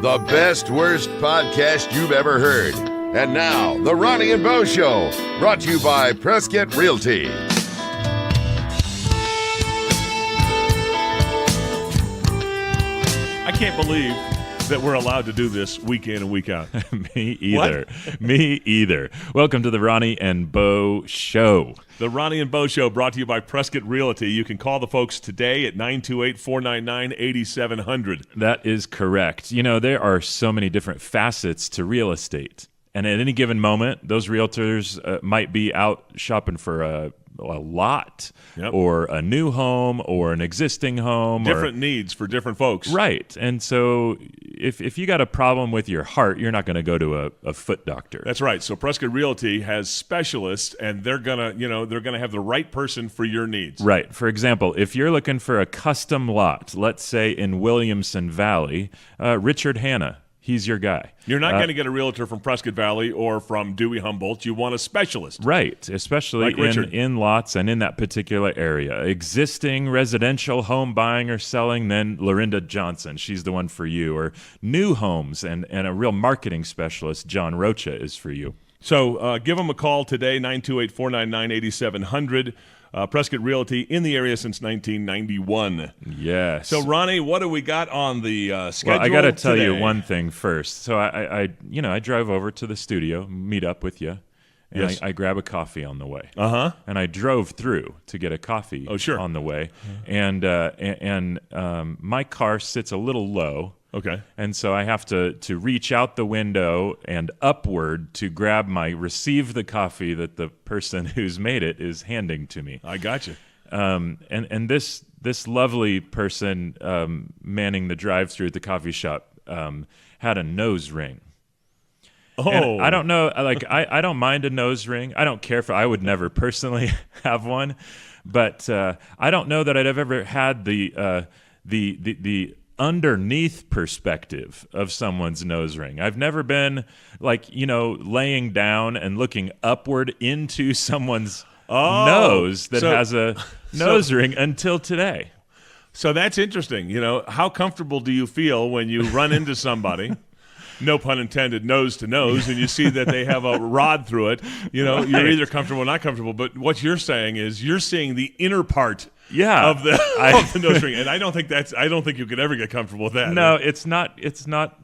the best, worst podcast you've ever heard. And now, The Ronnie and Bo Show, brought to you by Prescott Realty. I can't believe that we're allowed to do this week in and week out. Me either. Me either. Welcome to the Ronnie and Bo Show. The Ronnie and Bo Show brought to you by Prescott Realty. You can call the folks today at 928-499-8700. That is correct. You know, there are so many different facets to real estate. And at any given moment, those realtors might be out shopping for a lot, yep, or a new home or an existing home. Different needs for different folks. Right. And so if you got a problem with your heart, you're not going to go to a foot doctor. That's right. So Prescott Realty has specialists, and they're going to have the right person for your needs. Right. For example, if you're looking for a custom lot, let's say in Williamson Valley, Richard Hanna, he's your guy. You're not going to get a realtor from Prescott Valley or from Dewey Humboldt. You want a specialist. Right, especially like in lots and in that particular area. Existing residential home buying or selling, then Lorinda Johnson, she's the one for you. Or new homes and a real marketing specialist, John Rocha, is for you. So give them a call today, 928-499-8700. Prescott Realty in the area since 1991. Yes. So, Ronnie, what do we got on the schedule? Well, I got to tell today? you one thing first. So I drive over to the studio, meet up with you, and yes, I grab a coffee on the way. And I drove through to get a coffee. Oh, sure. On the way, and my car sits a little low. Okay. And so I have to reach out the window and upward to receive the coffee that the person who's made it is handing to me. I got you. And this lovely person manning the drive-through at the coffee shop had a nose ring. Oh. And I don't know, I don't mind a nose ring. I don't care I would never personally have one, but I don't know that I'd have ever had the underneath perspective of someone's nose ring. I've never been laying down and looking upward into someone's nose that has a nose ring until today. So that's interesting. How comfortable do you feel when you run into somebody, no pun intended, nose to nose, and you see that they have a rod through it? Right. You're either comfortable or not comfortable, but what you're saying is you're seeing the inner part of the nose ring, and I don't think you could ever get comfortable with that. No, it's not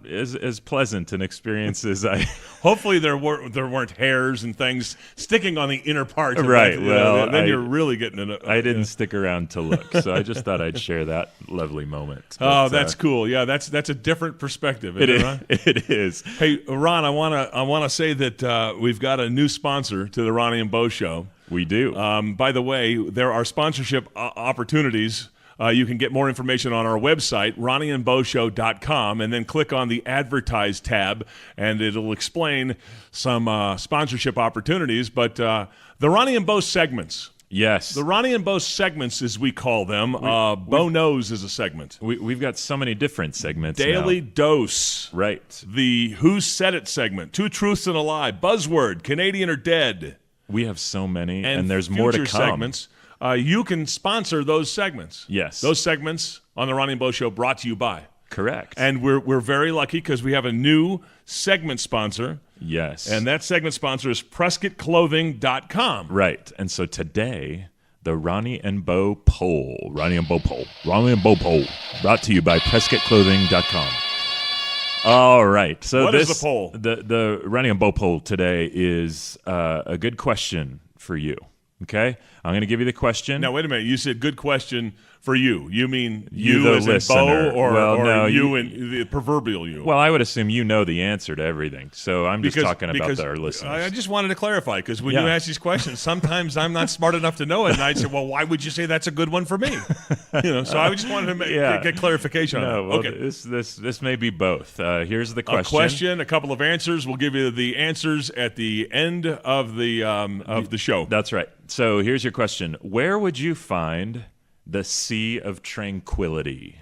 as pleasant an experience as I. Hopefully there weren't hairs and things sticking on the inner part. Right. Then you're really getting it. I didn't stick around to look, so I just thought I'd share that lovely moment. But, that's cool. Yeah, that's a different perspective. It is. Hey, Ron, I wanna say that we've got a new sponsor to the Ronnie and Bo Show. We do. By the way, there are sponsorship opportunities. You can get more information on our website, ronnieandboshow.com, and then click on the Advertise tab, and it'll explain some sponsorship opportunities. But the Ronnie and Bo segments. Yes. The Ronnie and Bo segments, as we call them. Bo Knows is a segment. We've got so many different segments Daily now. Dose. Right. The Who Said It segment. Two Truths and a Lie. Buzzword. Canadian or Dead. We have so many, and there's future more to come. Segments. You can sponsor those segments. Yes. Those segments on the Ronnie and Bo Show brought to you by. Correct. And we're very lucky because we have a new segment sponsor. Yes. And that segment sponsor is PrescottClothing.com. Right. And so today, the Ronnie and Bo poll. Ronnie and Bo poll, brought to you by PrescottClothing.com. All right. So what is the poll? The Ronnie and Bo poll today is a good question for you. Okay? I'm going to give you the question. Now, wait a minute. You said good question for you. You mean you the as listener. in Bo or, well, or no, you and the proverbial you? Well, I would assume you know the answer to everything. So I'm just talking about our listeners. I just wanted to clarify because when you ask these questions, sometimes I'm not smart enough to know it. And I'd say, well, why would you say that's a good one for me? So I just wanted to get clarification on it. Well, okay. This may be both. Here's the question. A question, a couple of answers. We'll give you the answers at the end of the show. That's right. So here's your question. Where would you find the Sea of Tranquility?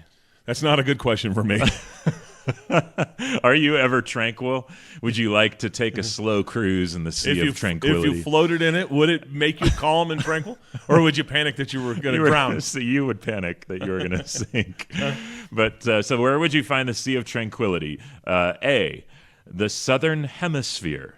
That's not a good question for me. Are you ever tranquil? Would you like to take a slow cruise in the sea of tranquility? If you floated in it, would it make you calm and tranquil? Or would you panic that you were going to drown? So you would panic that you were going to sink. But so where would you find the sea of tranquility? A, the southern hemisphere.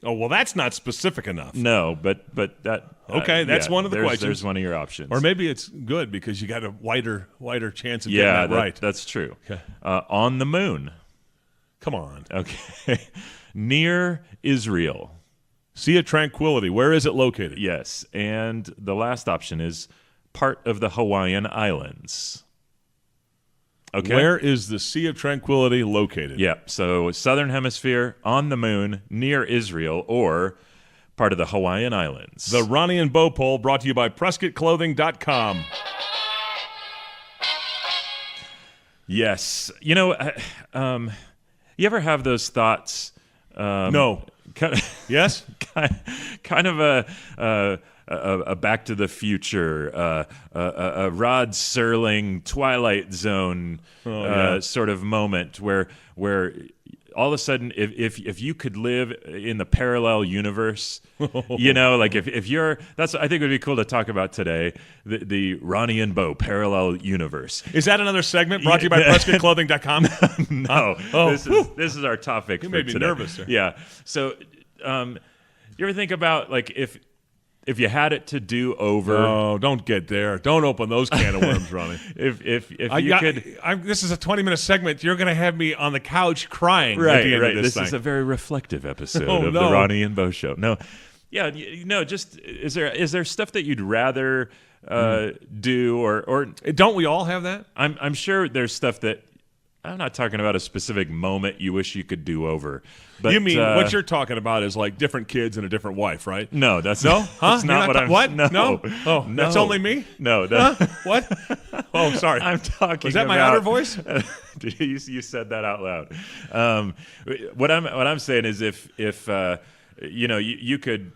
Oh, well, that's not specific enough. No, but that... Okay, that's one of the questions. There's one of your options. Or maybe it's good because you got a wider chance of getting that right. That's true. Okay. On the moon. Come on. Okay. Near Israel. Sea of Tranquility. Where is it located? Yes. And the last option is part of the Hawaiian Islands. Okay. Where is the Sea of Tranquility located? Yeah. So southern hemisphere, on the moon, near Israel, or part of the Hawaiian Islands. The Ronnie and Bo poll brought to you by PrescottClothing.com. Yes. You know, you ever have those thoughts? No. Yes? Kind of a Back to the Future, a Rod Serling Twilight Zone sort of moment where all of a sudden, if you could live in the parallel universe, you know, like if you're, that's, I think it would be cool to talk about today, the Ronnie and Bo parallel universe. Is that another segment brought to you by PrescottClothing.com? No. This is our topic. You for made me today. nervous there. Yeah. So, you ever think about, like, if you had it to do over? Oh, don't get there. Don't open those can of worms, Ronnie. If you could, this is a 20-minute segment. You're going to have me on the couch crying at the end of this thing. This is a very reflective episode of the Ronnie and Bo Show. No, yeah, just is there stuff that you'd rather do or don't we all have that? I'm sure there's stuff that. I'm not talking about a specific moment you wish you could do over. But, you mean what you're talking about is like different kids and a different wife, right? No, that's no, that's not what I'm. What? No. Oh, no. That's only me. No, what? Oh, sorry. I'm talking. Was that my outer voice? You said that out loud. What I'm saying is if you could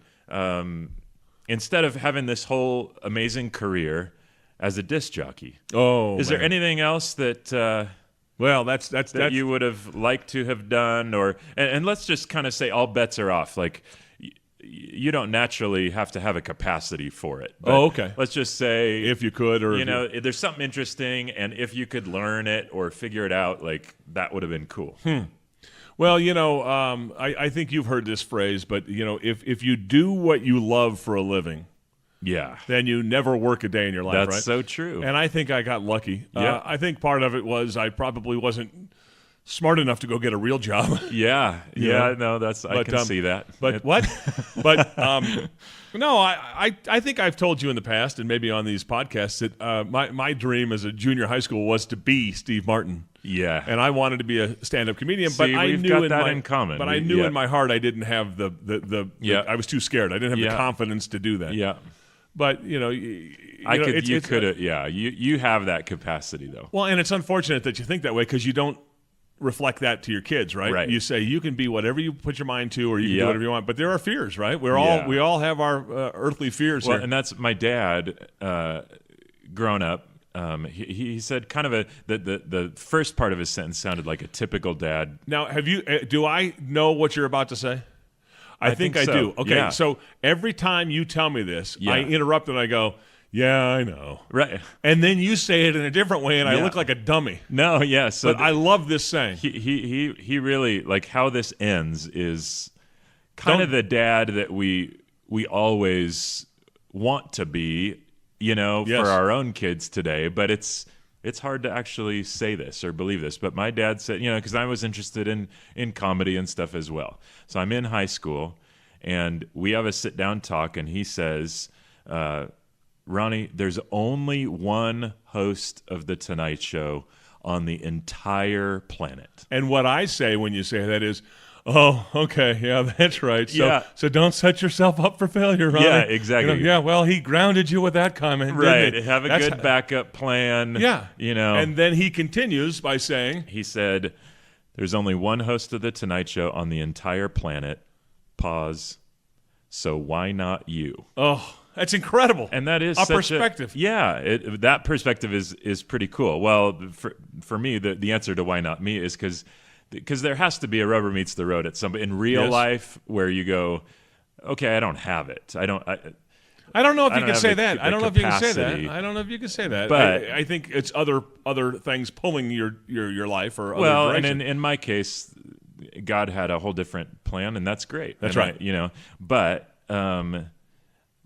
instead of having this whole amazing career as a disc jockey. Oh, is there anything else that? Well, that's you would have liked to have done, and let's just kind of say all bets are off. Like you don't naturally have to have a capacity for it. But okay. Let's just say if you could, or there's something interesting, and if you could learn it or figure it out, like that would have been cool. Well, I think you've heard this phrase, but if you do what you love for a living. Yeah. Then you never work a day in your life, right? That's so true. And I think I got lucky. Yeah. I think part of it was I probably wasn't smart enough to go get a real job. Yeah. No, I can see that. But what? But no, I think I've told you in the past, and maybe on these podcasts, that my dream as a junior high school was to be Steve Martin. Yeah. And I wanted to be a stand-up comedian, See, but I we've knew got that in common. But I knew in my heart I didn't have the I was too scared. I didn't have the confidence to do that. Yeah. But you have that capacity though. Well, and it's unfortunate that you think that way because you don't reflect that to your kids, right? Right. You say you can be whatever you put your mind to, or you can do whatever you want. But there are fears, right? We all have our earthly fears. Well, here. and that's my dad. Grown up, he said kind of the first part of his sentence sounded like a typical dad. Now, do I know what you're about to say? I think I so. do. Okay, yeah. So every time you tell me this, I interrupt and I go, yeah, I know. Right. And then you say it in a different way, and I look like a dummy. No, yeah. So but I love this saying. He really, like, how this ends is kind of the dad that we always want to be, for our own kids today. But it's hard to actually say this or believe this. But my dad said, because I was interested in comedy and stuff as well. So I'm in high school, and we have a sit-down talk, and he says, Ronnie, there's only one host of The Tonight Show on the entire planet. And what I say when you say that is, oh, okay, yeah, that's right. So don't set yourself up for failure, Ronnie. Yeah, exactly. Well, he grounded you with that comment, right? Didn't he? Have a good backup plan. Yeah. And then he continues by saying, he said, there's only one host of The Tonight Show on the entire planet. Pause. So why not you? Oh, That's incredible. And that is a such perspective. That perspective is pretty cool. Well, for me, the answer to why not me is because there has to be a rubber meets the road at some in real life where you go, okay, I don't have it. I don't know if you can say that. the I don't know if you can say that. capacity. I don't know if you can say that. But I think it's other things pulling your life or well, other direction. and in my case, God had a whole different plan, and that's great. That's and right.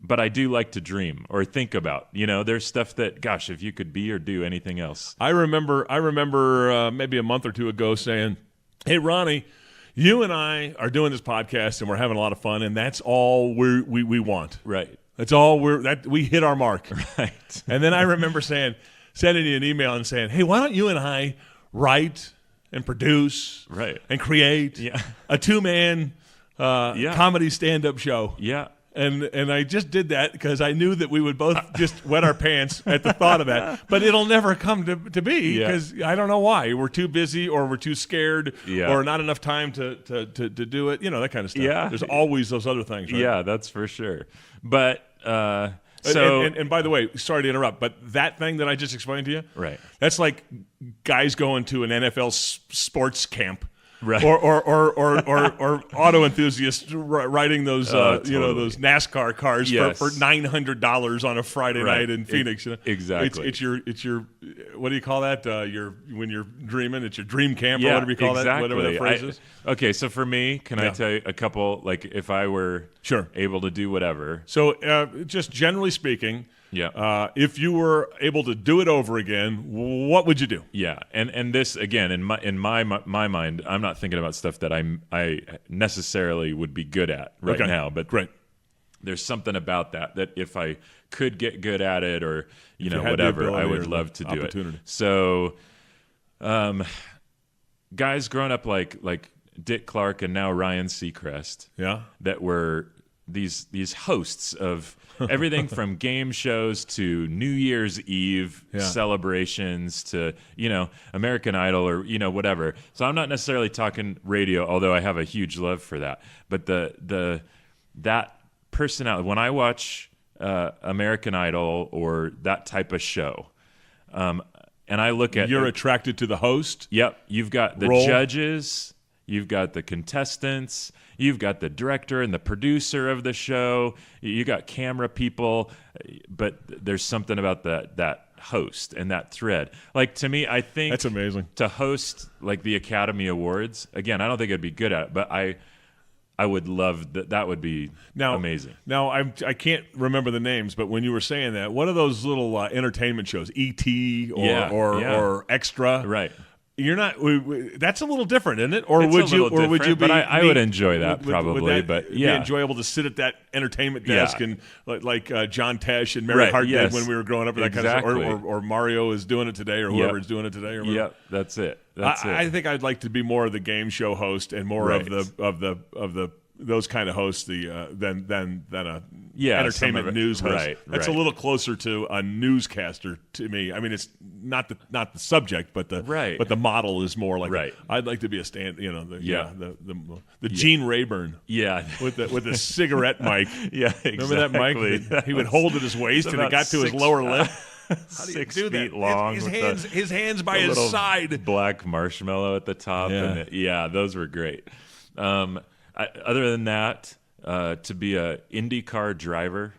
But I do like to dream or think about. There's stuff that, gosh, if you could be or do anything else. I remember maybe a month or two ago saying, "Hey, Ronnie, you and I are doing this podcast, and we're having a lot of fun, and that's all we want. Right. That's all we hit our mark." Right. And then I remember sending you an email and saying, "Hey, why don't you and I write and produce and create a two-man comedy stand-up show?" Yeah. And I just did that because I knew that we would both just wet our pants at the thought of that. But it'll never come to be because I don't know why. We're too busy or we're too scared or not enough time to do it. That kind of stuff. Yeah. There's always those other things, right? Yeah, that's for sure. But and by the way, sorry to interrupt, but that thing that I just explained to you, right? That's like guys going to an NFL sports camp. Right. Or auto enthusiasts riding those totally. those NASCAR cars for $900 on a Friday night in Phoenix. Exactly. It's your what do you call that? When you're dreaming, it's your dream camp or whatever you call that. Whatever that phrase is. Okay, so for me, can I tell you a couple? Like if I were able to do whatever. So just generally speaking. Yeah. If you were able to do it over again, what would you do? Yeah, and this again in my mind, I'm not thinking about stuff that I necessarily would be good at right now, but great. There's something about that if I could get good at it or whatever, I would love to do it. So, guys growing up like Dick Clark and now Ryan Seacrest, that were these hosts of everything from game shows to New Year's Eve celebrations to American Idol or whatever. So I'm not necessarily talking radio, although I have a huge love for that. But that personality, when I watch American Idol or that type of show, and I look at you're attracted to the host. Yep, you've got the judges. You've got the contestants, you've got the director and the producer of the show, you got camera people, but there's something about that host and that thread. Like to me, I think that's amazing. To host like the Academy Awards, again, I don't think I'd be good at it, but I would love that. That would be amazing. Now I can't remember the names, but when you were saying that, what are those little entertainment shows? E.T. or Extra? Right. You're not. That's a little different, isn't it? Or it's would you? Or would you be? But I would enjoy that probably. Would that but be enjoyable to sit at that entertainment desk and like John Tesh and Mary Hart did when we were growing up, or that kind of stuff. Or Mario is doing it today, or whoever is doing it today. Or yep, that's it. I think I'd like to be more of the game show host and more of the those kind of hosts than a entertainment news host. That's a little closer to a newscaster to me. I mean, it's not the subject, but the model is more like I'd like to be a the Gene Rayburn. Yeah, with the cigarette mic. Yeah, exactly. Remember that mic? He would hold at his waist and it got to his lower lip. How do you 6 do feet that? long. His hands by his side. Black marshmallow at the top. Those were great. Other than that, to be a IndyCar driver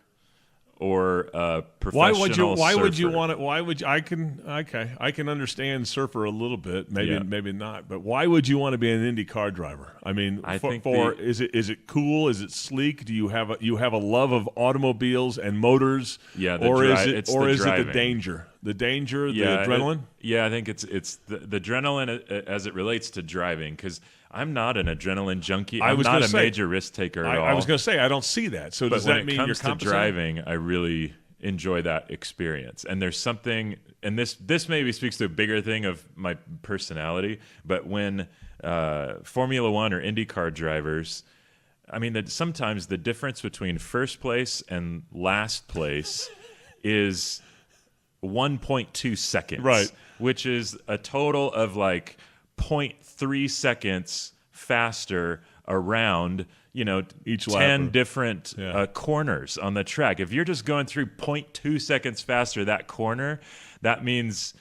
or a professional why would you surfer. want it? Why would you, I can understand surfer a little bit, maybe not, but why would you want to be an IndyCar driver? I mean, is it cool? Is it sleek? Do you have a love of automobiles and motors? Yeah, is it the danger? The danger, the adrenaline? I think it's the adrenaline as it relates to driving, because I'm not an adrenaline junkie. I'm not a major risk taker at all. I was going to say, I don't see that. So does that mean you're compensating? When it comes to driving, I really enjoy that experience. And there's something, and this maybe speaks to a bigger thing of my personality, but when Formula One or IndyCar drivers, I mean, sometimes the difference between first place and last place is 1.2 seconds. Right. Which is a total of like 0.3 seconds faster around Each 10 lap, different corners on the track. If you're just going through 0.2 seconds faster that corner, that means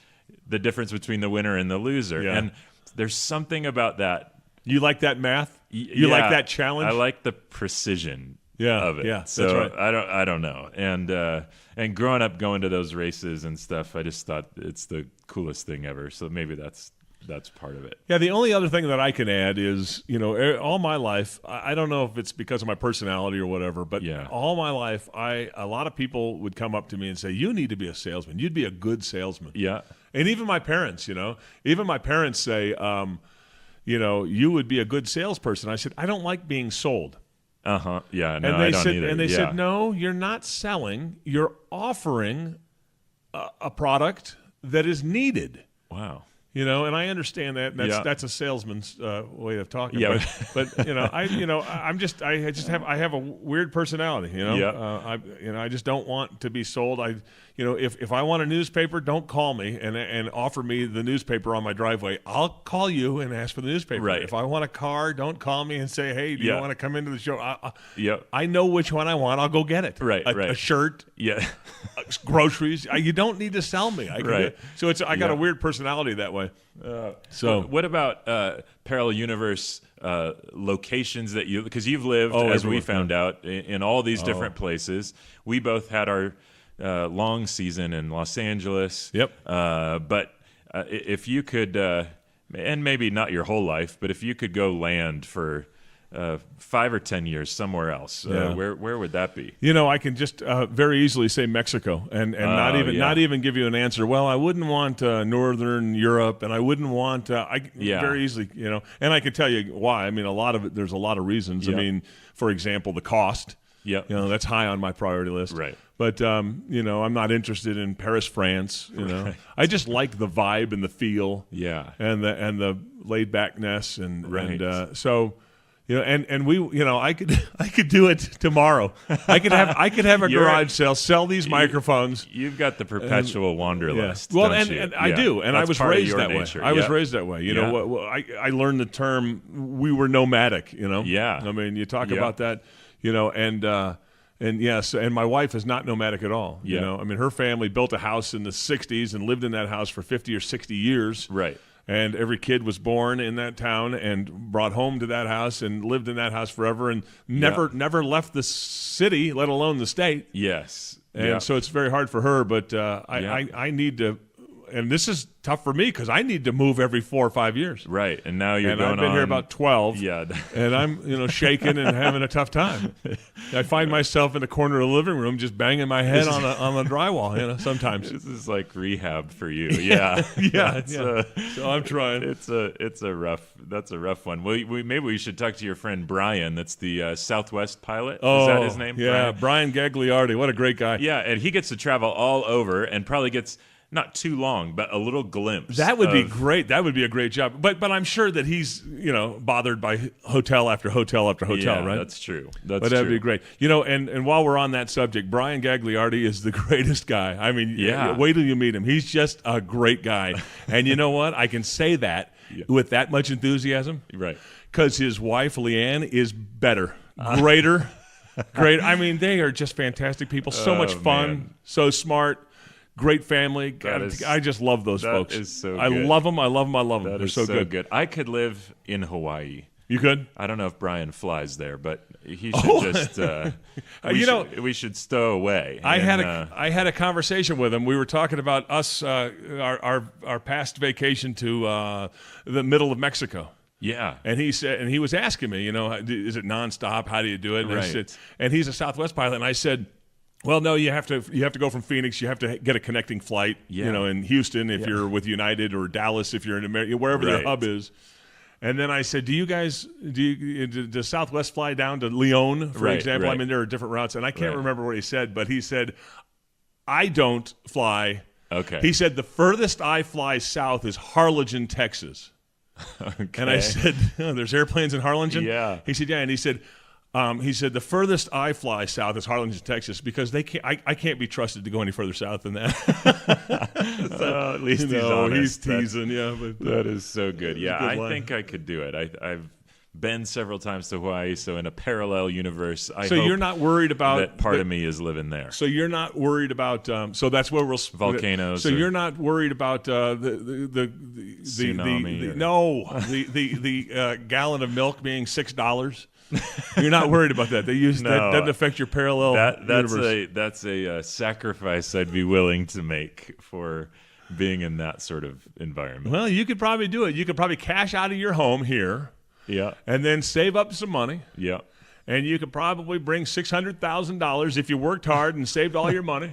the difference between the winner and the loser. Yeah. And there's something about that. You like that math? You like that challenge? I like the precision of it. Yeah, so that's right. I don't know. And growing up going to those races and stuff, I just thought it's the coolest thing ever. So maybe that's part of it. Yeah, the only other thing that I can add is, all my life, I don't know if it's because of my personality or whatever, but all my life, a lot of people would come up to me and say, you need to be a salesman. You'd be a good salesman. Yeah. And even my parents, say, you would be a good salesperson. I said, I don't like being sold. Uh-huh. Yeah, no, and they I don't said, either. And they said, no, you're not selling. You're offering a product that is needed. Wow. And I understand that. That's a salesman's way of talking. Yeah. But I have a weird personality. I just don't want to be sold. If I want a newspaper, don't call me and offer me the newspaper on my driveway. I'll call you and ask for the newspaper. Right. If I want a car, don't call me and say, hey, do you want to come into the show? I know which one I want. I'll go get it. Right. A shirt. Yeah. Groceries. You don't need to sell me. So I got a weird personality that way. So what about parallel universe locations that because you've lived, as we found out, in all these different places. We both had our long season in Los Angeles. Yep. But if you could, and maybe not your whole life, but if you could go land for 5 or 10 years somewhere else, where would that be? I can just very easily say Mexico and not even give you an answer. Well, I wouldn't want Northern Europe, and I wouldn't want very easily, and I can tell you why. I mean, there's a lot of reasons. Yep. I mean, for example, the cost. Yeah. That's high on my priority list. Right. But I'm not interested in Paris, France. I just like the vibe and the feel. Yeah. And the laid backness and so. And we, I could do it tomorrow. I could have a garage sale, sell these microphones. You've got the perpetual wanderlust. Well, don't and you? I do, and I was raised that way. Nature. I was raised that way. I learned the term. We were nomadic. Yeah. I mean, you talk about that. And yes, and my wife is not nomadic at all. I mean, her family built a house in the '60s and lived in that house for 50 or 60 years. Right. And every kid was born in that town and brought home to that house and lived in that house forever and never left the city, let alone the state. Yes. And so it's very hard for her, but I need to, and this is tough for me because I need to move every 4 or 5 years. Right. And now you're and going I've been here about 12. Yeah. And I'm, shaking and having a tough time. I find myself in the corner of the living room just banging my head on the drywall, sometimes. This is like rehab for you. Yeah. So I'm trying. That's a rough one. Maybe we should talk to your friend Brian. That's the Southwest pilot. Is that his name? Yeah. Brian Gagliardi. What a great guy. Yeah. And he gets to travel all over and probably gets not too long, but a little glimpse. That would be great. That would be a great job. But I'm sure that he's, bothered by hotel after hotel after hotel, right? That's true. But that'd be great. And while we're on that subject, Brian Gagliardi is the greatest guy. I mean, wait till you meet him. He's just a great guy. And you know what? I can say that with that much enthusiasm. Right. Because his wife, Leanne, is better, greater, great. I mean, they are just fantastic people. So much fun, so smart. Great family. I just love those folks. That is so good. I love them. That They're is so good. I could live in Hawaii. You could? I don't know if Brian flies there, but he should just. We should stow away. I had a conversation with him. We were talking about us, our past vacation to the middle of Mexico. Yeah, and he said, and he was asking me, is it nonstop? How do you do it? And I said, and he's a Southwest pilot, and I said, well, no, you have to go from Phoenix. You have to get a connecting flight, in Houston if you're with United, or Dallas if you're in America, wherever their hub is. And then I said, does Southwest fly down to Leon, for example? Right. I mean, there are different routes, and I can't remember what he said, but he said, I don't fly. Okay. He said, the furthest I fly south is Harlingen, Texas. Okay. And I said, there's airplanes in Harlingen? Yeah. He said, yeah. And he said, the furthest I fly south is Harlingen, Texas, because I can't be trusted to go any further south than that. So, at least he's honest. He's teasing, but that is so good. Yeah, I line. think I could do it. I've been several times to Hawaii, so in a parallel universe, I So hope you're not worried about that part of me is living there. So you're not worried about. So that's where we'll Volcanoes. So you're not worried about the Tsunami the gallon of milk being $6. You're not worried about that. That doesn't affect your parallel universe. That's a sacrifice I'd be willing to make for being in that sort of environment. Well, you could probably do it. You could probably cash out of your home here. Yeah. And then save up some money. Yeah. And you could probably bring $600,000 if you worked hard and saved all your money,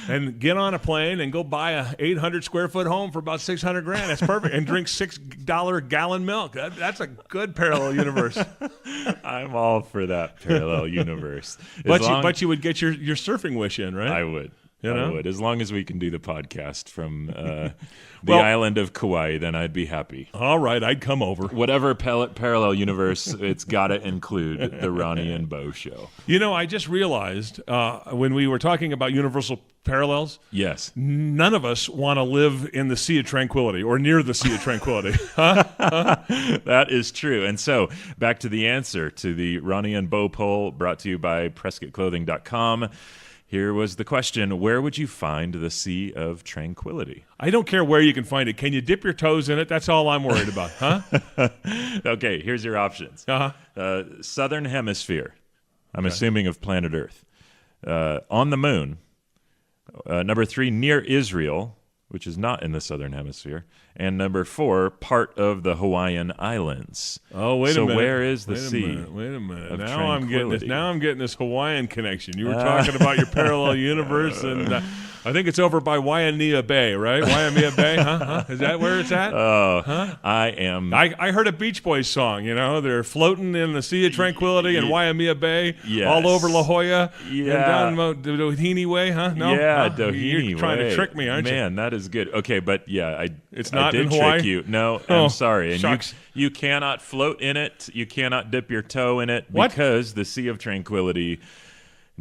and get on a plane and go buy a 800 square foot home for about $600,000. That's perfect. And drink $6 a gallon milk. That's a good parallel universe. I'm all for that parallel universe. But you would get your surfing wish in, right? I would. I would. As long as we can do the podcast from the Well, island of Kauai, then I'd be happy. All right, I'd come over. Whatever parallel universe, it's got to include the Ronnie and Bo show. You know, I just realized when we were talking about universal parallels, Yes. none of us want to live in the Sea of Tranquility or near the Sea of Tranquility. That is true. And so, back to the answer to the Ronnie and Bo poll brought to you by PrescottClothing.com. Here was the question: where would you find the Sea of Tranquility? I don't care where you can find it. Can you dip your toes in it? That's all I'm worried about, huh? Okay, here's your options. Southern Hemisphere, I'm assuming of planet Earth. On the moon. Number 3, near Israel, which is not in the Southern Hemisphere. And number 4, part of the Hawaiian Islands. Oh, wait a minute. So where is the sea? Wait a minute. Of Now I'm getting this Hawaiian connection. You were Ah. talking about your parallel universe, and I think it's over by Waimea Bay, right? Waimea Bay, huh? Is that where it's at? I am. I heard a Beach Boys song, they're floating in the Sea of Tranquility in Waimea Bay, Yes. all over La Jolla, Yeah. and down Doheny Way, huh? No? Yeah, Huh? Doheny You're trying Way. to trick me, aren't you? Man, that is good. Okay, but yeah, It's I not did in Hawaii? trick you. No, Oh, I'm sorry. And shucks. you cannot float in it. You cannot dip your toe in it What? because the Sea of Tranquility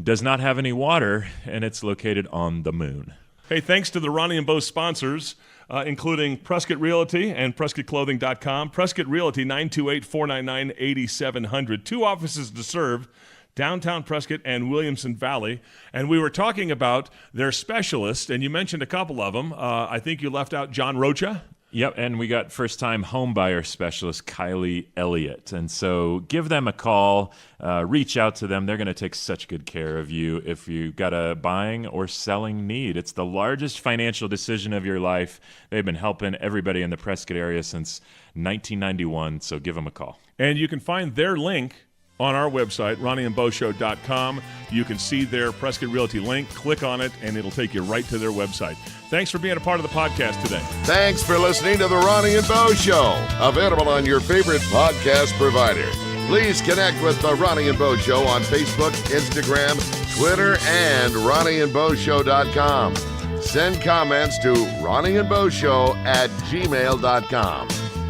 does not have any water, and it's located on the moon. Hey, thanks to the Ronnie and Bo sponsors, including Prescott Realty and PrescottClothing.com. Prescott Realty, 928-499-8700. 2 offices to serve, downtown Prescott and Williamson Valley. And we were talking about their specialists, and you mentioned a couple of them. I think you left out John Rocha. Yep, and we got first-time homebuyer specialist Kylie Elliott. And so give them a call, reach out to them. They're going to take such good care of you if you've got a buying or selling need. It's the largest financial decision of your life. They've been helping everybody in the Prescott area since 1991, so give them a call. And you can find their link on our website, RonnieandBoShow.com. You can see their Prescott Realty link. Click on it, and it'll take you right to their website. Thanks for being a part of the podcast today. Thanks for listening to The Ronnie and Bo Show, available on your favorite podcast provider. Please connect with The Ronnie and Bo Show on Facebook, Instagram, Twitter, and RonnieandBoShow.com. Send comments to RonnieandBoShow@gmail.com.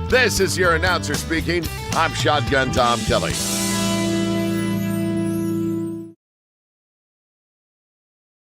This is your announcer speaking. I'm Shotgun Tom Kelly.